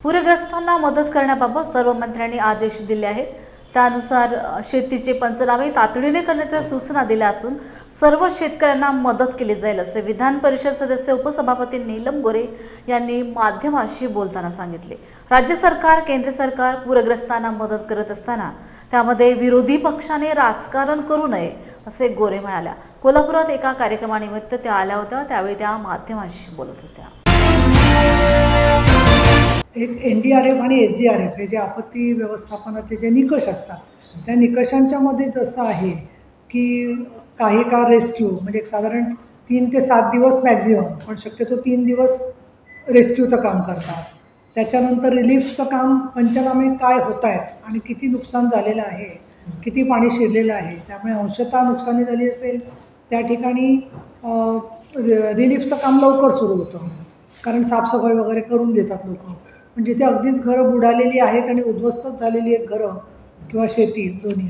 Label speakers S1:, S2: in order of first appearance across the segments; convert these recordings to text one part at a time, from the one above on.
S1: पूरग्रस्तांना मदत करण्याबाबत सर्व मंत्र्यांनी आदेश दिले आहेत। त्यानुसार शेतीचे पंचनामे तातडीने करण्याच्या सूचना दिल्या असून सर्व शेतकऱ्यांना मदत केली जाईल असे विधान परिषद सदस्य उपसभापती नीलम गोरे यांनी माध्यमांशी बोलताना सांगितले। राज्य सरकार केंद्र सरकार पूरग्रस्तांना मदत करत असताना त्यामध्ये विरोधी पक्षाने राजकारण करू नये असे गोरे म्हणाल्या। कोल्हापुरात एका कार्यक्रमानिमित्त त्या आल्या होत्या, त्यावेळी त्या माध्यमांशी बोलत होत्या।
S2: एक NDRF आणि SDRF हे जे आपत्ती व्यवस्थापनाचे जे निकष असतात त्या निकषांच्या मध्ये जसं आहे की काही काळ रेस्क्यू म्हणजे साधारण 3 ते 7 दिवस मॅक्झिमम, पण शक्यतो 3 दिवस रेस्क्यूचं काम करतात। त्याच्यानंतर रिलीफचं काम, पंचनामे काय होत आहेत आणि किती नुकसान झालेलं आहे, किती पाणी शिरलेलं आहे, त्यामुळे अंशतः नुकसानी झाली असेल त्या ठिकाणी रिलीफचं काम लवकर सुरू होतं, कारण साफसफाई वगैरे करून देतात लोक। पण जिथे अगदीच घरं बुडालेली आहेत आणि उद्ध्वस्तच झालेली आहेत घरं किंवा शेती दोन्ही,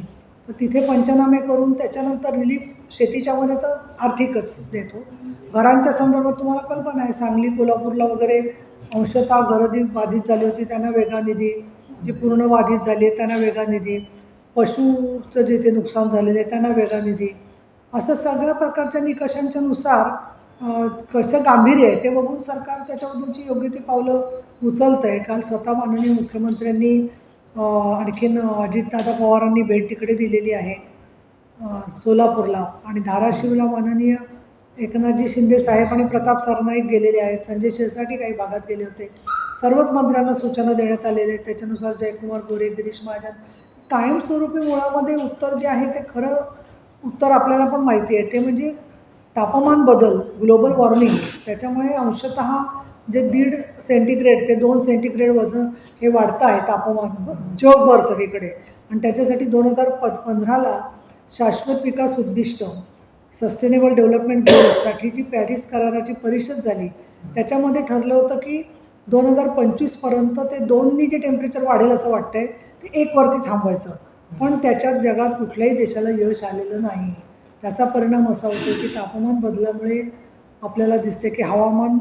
S2: तर तिथे पंचनामे करून त्याच्यानंतर रिलीफ शेतीच्यामध्ये तर आर्थिकच देतो। घरांच्या संदर्भात तुम्हाला कल्पना आहे, सांगली कोल्हापूरला वगैरे अंशतः घरं बाधित झाली होती त्यांना वेगळा निधी, जी पूर्ण बाधित झाली आहे त्यांना वेगळा निधी, पशुचं जिथे नुकसान झालेलं आहे त्यांना वेगळा निधी, असं सगळ्या प्रकारच्या निकषांच्या नुसार कसं गांभीर्य आहे ते बघून सरकार त्याच्याबद्दलची योग्य ती पावलं उचलतं आहे। काल स्वतः माननीय मुख्यमंत्र्यांनी आणखीन अजितदादा पवारांनी भेट तिकडे दिलेली आहे सोलापूरला, आणि धाराशिवला माननीय एकनाथजी शिंदे साहेब आणि प्रताप सरनाईक गेलेले आहेत, संजय शिरसाट काही भागात गेले होते। सर्वच मंत्र्यांना सूचना देण्यात आलेल्या आहेत, त्याच्यानुसार जयकुमार गोरे, गिरीश महाजन कायमस्वरूपी मुळामध्ये उत्तर जे आहे ते खरं उत्तर आपल्याला पण माहिती आहे, ते म्हणजे तापमान बदल, ग्लोबल वॉर्मिंग, त्याच्यामुळे अंशतः जे 1.5 सेंटीग्रेड ते 2 सेंटीग्रेड वजन हे वाढतं आहे तापमान जगभर सगळीकडे, आणि त्याच्यासाठी 2015ला शाश्वत विकास उद्दिष्ट सस्टेनेबल डेव्हलपमेंट गोल्ससाठी जी पॅरिस कराराची परिषद झाली त्याच्यामध्ये ठरलं होतं की 2025पर्यंत ते 2नी जे टेम्परेचर वाढेल असं वाटतंय ते 1 वरती थांबवायचं, पण त्याच्यात जगात कुठल्याही देशाला यश आलेलं नाही। त्याचा परिणाम असा होतो की तापमान बदलामुळे आपल्याला दिसते की हवामान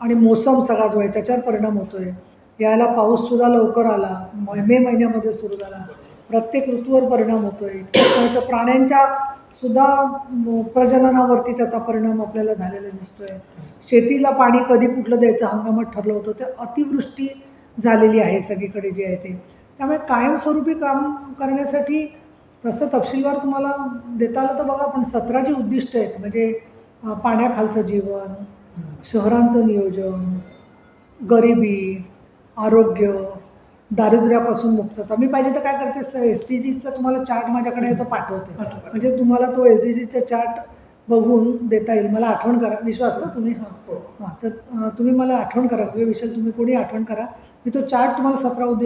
S2: आणि मोसम सगळा जो आहे त्याच्यावर परिणाम होतो आहे। याला पाऊससुद्धा लवकर आला, मे महिन्यामध्ये सुरू झाला, प्रत्येक ऋतूवर परिणाम होतो आहे। इतकंच तर प्राण्यांच्या सुद्धा प्रजननावरती त्याचा परिणाम आपल्याला झालेला दिसतो आहे। शेतीला पाणी कधी कुठलं द्यायचं हंगामात ठरलं होतं, ते अतिवृष्टी झालेली आहे सगळीकडे जे आहे ते, त्यामुळे कायमस्वरूपी काम करण्यासाठी तसं तपशीलवार तुम्हाला देता आलं तर बघा, पण 17 जी उद्दिष्ट आहेत म्हणजे पाण्याखालचं जीवन, शहरांचं नियोजन, गरिबी, आरोग्य, दारिद्र्यापासून मुक्तता। मी पाहिजे तर काय करते, SDGsचा तुम्हाला चार्ट माझ्याकडे आहे तो पाठवते, म्हणजे तुम्हाला तो SDGsचा चार्ट बघून देता येईल। मला आठवण करा, विश्वास ना तुम्ही, हां तर तुम्ही मला आठवण करा, विषय तुम्ही कोणी आठवण करा, मी तो चार्ट तुम्हाला 17 उद्दिष्ट